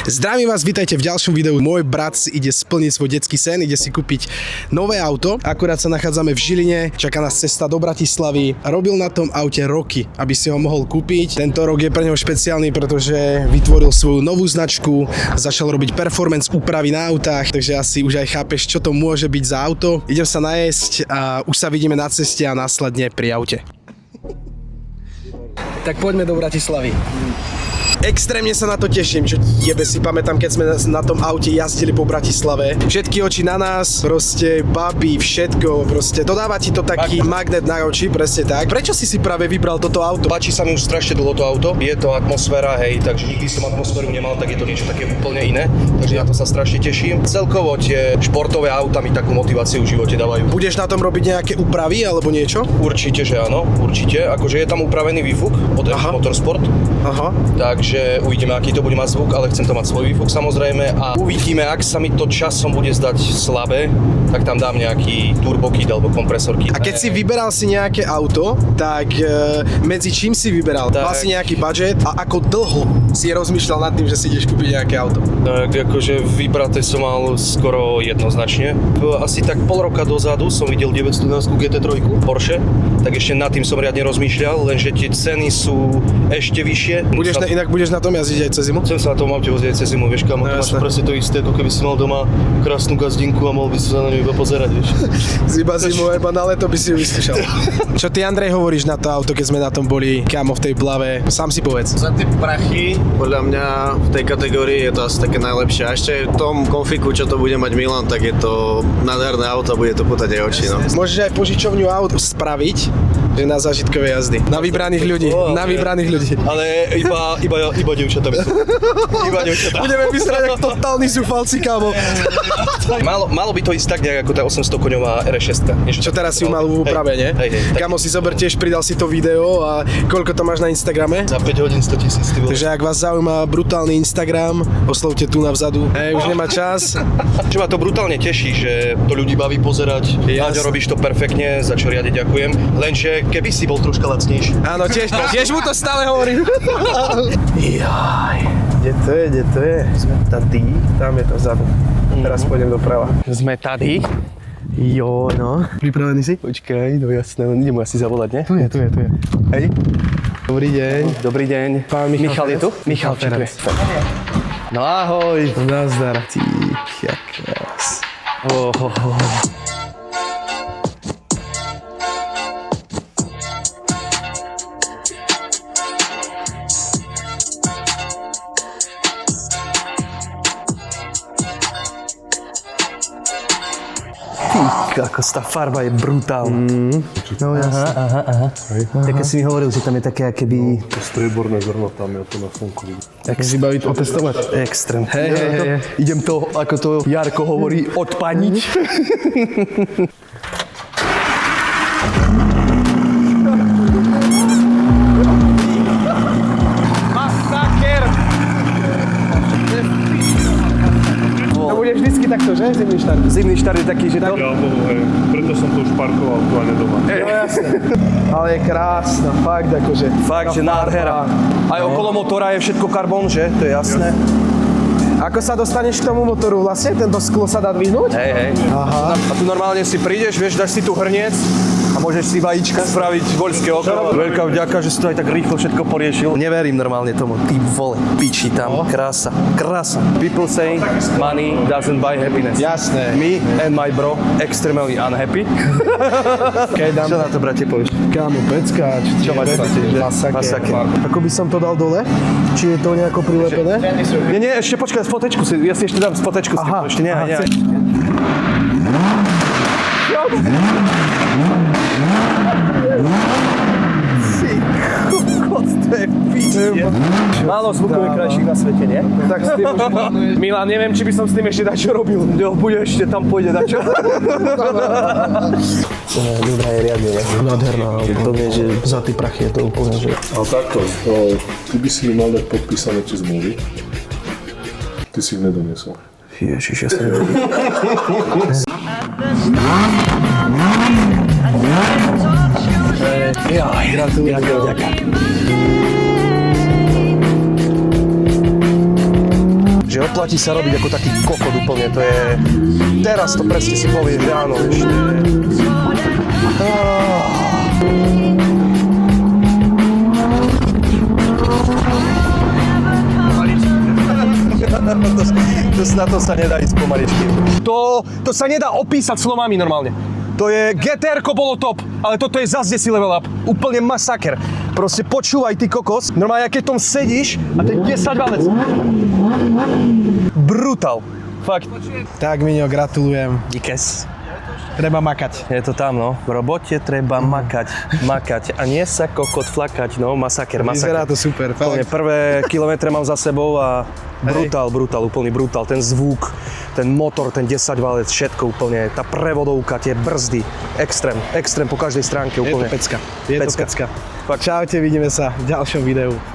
Zdravím vás, vítajte v ďalšom videu. Môj brat si ide splniť svoj detský sen, ide si kúpiť nové auto. Akurát sa nachádzame v Žiline, čaká nás cesta do Bratislavy. Robil na tom aute roky, aby si ho mohol kúpiť. Tento rok je pre neho špeciálny, pretože vytvoril svoju novú značku, začal robiť performance úpravy na autách, takže asi už aj chápeš, čo to môže byť za auto. Idem sa najesť a už sa vidíme na ceste a následne pri aute. Tak poďme do Bratislavy. Extrémne sa na to teším, čo jebe si pamätám, keď sme na tom aute jazdili po Bratislave. Všetky oči na nás, proste baby, všetko, proste dodáva ti to taký magnet na oči, presne tak. Prečo si práve vybral toto auto? Páči sa mi už strašne dlho to auto, je to atmosféra, hej, takže nikdy som atmosféru nemal, tak je to niečo také úplne iné, takže na to sa strašne teším. Celkovo tie športové auta mi takú motiváciu v živote dávajú. Budeš na tom robiť nejaké úpravy alebo niečo? Určite, že áno, určite, akože je tam upravený výfuk od Motorsport. Aha. Takže uvidíme, aký to bude mať zvuk, ale chcem to mať svoj výfuk samozrejme a uvidíme, ak sa mi to časom bude zdať slabé, tak tam dám nejaký turbokit alebo kompresor kit. A keď si vyberal si nejaké auto, tak medzi čím si vyberal? Tak. Mal si nejaký budget a ako dlho si rozmýšľal nad tým, že si ideš kúpiť nejaké auto? Tak akože vybraté som mal skoro jednoznačne. Asi tak pol roka dozadu som videl 911 GT3 Porsche, tak ešte nad tým som riadne rozmýšľal, lenže tie ceny sú ešte vyššie. Inak budeš na tom jazdiť aj cez zimu? Chcem sa na tom aute vozieť cez zimu, vieš kamo, to máš presne to isté, ako keby si mal doma krásnu gazdinku a mohol by si sa na ňu iba pozerať, vieš. Iba zimu, iba na leto by si ju vyskúšal. Čo ty, Andrej, hovoríš na to auto, keď sme na tom boli, kámo, v tej plave? Sám si povedz. Za tie prachy, podľa mňa v tej kategórii je to asi také najlepšie. A ešte v tom konfigu, čo to bude mať Milan, tak je to nádherné auto a bude to pútať aj oči, no. Môžeš aj požičovňu aut spraviť, že na zážitkové jazdy. Na vybraných ľudí, na vybraných ľudí. Ale iba dievčatá by sú. Iba dievčatá. Budeme vyzerať ako totálni zúfalci, kámo. Malo by to ísť tak nejak ako tá 800 koňová RS6. Čo teraz si ju mal v úprave, nie? Hej. Kámo, si zober tiež, pridal si to video a koľko to máš na Instagrame? Za 5 hodín 100 000, ty vole. Takže ak vás zaujíma brutálny Instagram, oslovte tu navzadu. Už nemá čas. Čo ma to brutálne teší, že to ľudí baví pozerať. Láďo, robíš to perfektne, za čo riadne ďakujem. Lenže keby si bol troška lacnejší. Áno, tiež mu to stále hovorím. Jaj, kde to je? Sme tady, tam je to vzadu. Teraz pôjdem doprava. Sme tady. Jo, no. Pripravený si? Počkaj, no jasné, idem asi zavolať, ne? Tu je. Hej. Dobrý deň. Dobrý deň. Pán Michal je tu? Michal Ferenc. No ahoj. Nazdar. Ty, jak krás. Ako tá farba je brutálna. No jasne. Aha. Tak keď si mi hovoril, že tam je také akéby... To strieborné zrno tam je to na slnku. Tak si baví to otestovať. Extrém. Hej. Idem to, ako to Jarko hovorí, odpaniť. To bude vždycky takto, že? Zimný štart. Zimný štart je taký, že to... Ja Bohu, hej. Preto som to už parkoval tu a ne doma. No jasne. Ale je krásna, fakt akože. Fakt, že nádhera. Aj okolo motora je všetko karbon, že? To je jasné. Ako sa dostaneš k tomu motoru? Vlastne tento sklo sa dá dvihnúť? Hej. Aha. A tu normálne si prídeš, vieš, dáš si tu hrniec a môžeš si vajíčka spraviť voľské okolo. Veľká vďaka, že si to aj tak rýchlo všetko poriešil. Neverím normálne tomu. Ty vole, piči tam. Krása. People say money doesn't buy happiness. Jasné. Me and my bro extremely unhappy. Čo na to, brate, povieš? Kámo, pecka, Čo máš že? Masaker. Ako by som to dal dole? Či je to nejako prilepené? Nie, ešte počkaj, fotečku si, ja si ešte dám fotečku s tým, ešte nie. To je pičie. Málo zvukov je krajších na svete, nie? Tak s tým už plánuješ. Milan, neviem, či by som s tým ešte dačo robil. Jo, bude ešte, tam pôjde dačo. Dobrá je riadne, ne? Nádherná. To vie, že za ty prachy je to úplne, že... Ale takto, ty by si mi mal dať podpísané tie zmluvy. Ty si ich nedoniesol. Ježiš, ja sa neviem. Gratulujem. Že oplatí sa robiť ako taký kokot úplne, to je... Teraz to presne si povieš, že áno, vieš, to je... Na to sa nedá ísť pomaličky. To sa nedá opísať slovami normálne. To je GTR-ko bolo top, ale toto je zase desi level up. Úplne masaker. Proste počúvaj, ty kokos. Normálne, keď tom sedíš a ten 10 valec. Brutál. Fakt. Tak, Miňo, gratulujem. Díkes. Treba makať. Je to tam, no. V robote treba makať. A nie sa kokot flakať, no. Masaker. Vyzerá to super. Úplne Fakt. prvé kilometre mám za sebou a brutál, úplný brutál. Ten zvuk, ten motor, ten 10 valec, všetko úplne. Tá prevodovka, tie brzdy. Extrém po každej stránke Je to úplne. pecka. Je to Pecka. pecka. Čaute, vidíme sa v ďalšom videu.